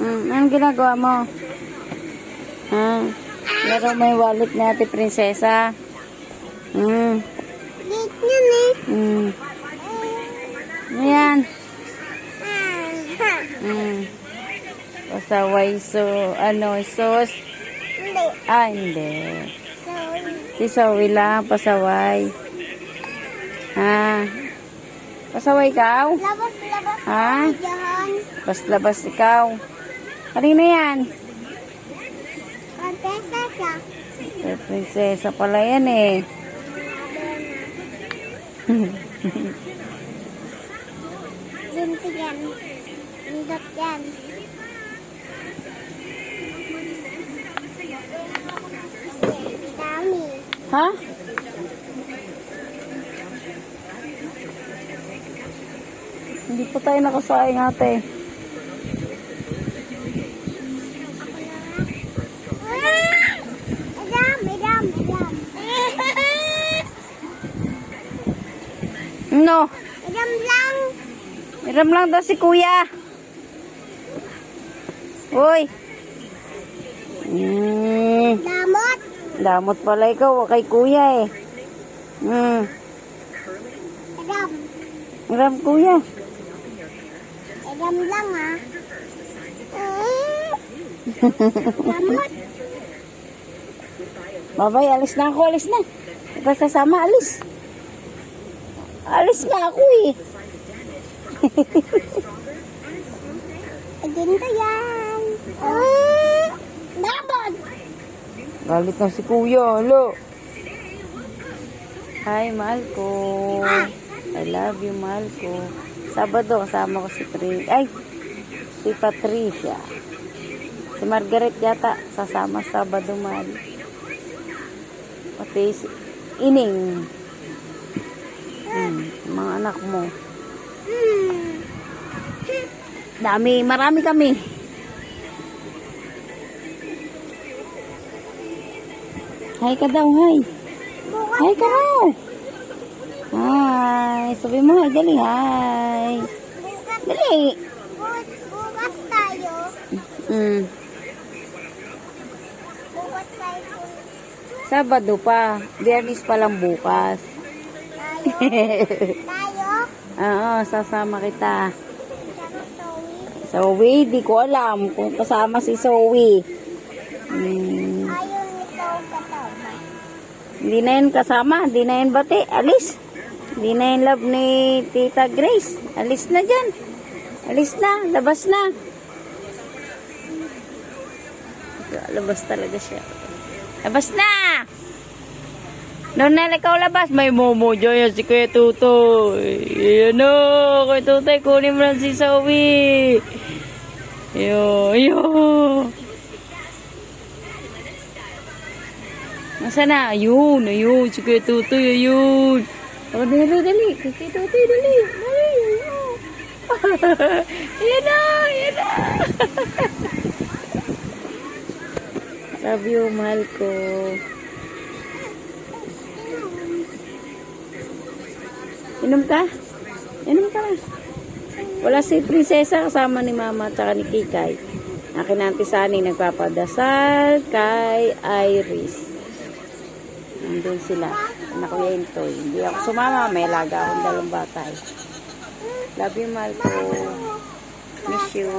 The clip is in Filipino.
Anong ginagawa mo? Ha? Laro mo yung wallet ni Ate Prinsesa? Ayan. Pasaway sauce. Hindi. Si Zoe lang, pasaway. Ha? Pasaway ikaw? Labas. Ha? Labas ikaw. Kanina yan? Prinsesa. Prinsesa pala yan eh. Linti yan. Lindot yan. Dami. Ha? Hindi pa tayo nakasaing ate. No. Iram lang daw si kuya. Uy. Damot. Damot pala ikaw kay kuya eh. Iram kuya. Iram lang ha. Damot. Babay, alis na ako, alis na. Basta sama, alis. Alis nga ako eh. Ganito yan. Damot. Galit na si kuya, halo. Hi, mahal ko. I love you, mahal ko. Sabado, kasama ko si Patricia. Si Margaret yata, sasama Sabado, mahal. Pati si Ining. Mga anak mo. Marami kami. Hi ka daw, hi. Hi ka daw. Hi. Sabi mo, hi, dali, hi. Dali. Bukas tayo. Bukas tayo. Sabado pa. Biyernes pa lang bukas. Tayo? Oo, sasama kita. Zoe, di ko alam kung kasama si Zoe. Ayaw nito kasama. Hindi na yun kasama. Hindi na yun bati. Alis. Hindi na yun love ni Tita Grace. Alis na dyan. Alis na. Labas na. Labas talaga siya. Labas na! Doon na ikaw labas. May momo dyan si Kuya Tutoy. Ayan o. Kuya Tutoy, kunin mo lang si Zoe. Ayun. Nasaan na? Ayun. Si Kuya Tutoy. Ayun. O, dali. Kuya Tutoy, dali. Ayun. Ayan na. Love you, mahal ko. Inom ka? Inom ka na. Wala si Prinsesa kasama ni Mama at ni Kikay. Akin na Sani nagpapadasal kay Iris. Nandun sila. Anak ko yan to. Hindi ako sumama. May alaga akong dalawang bata. Love you, mahal ko. Miss you.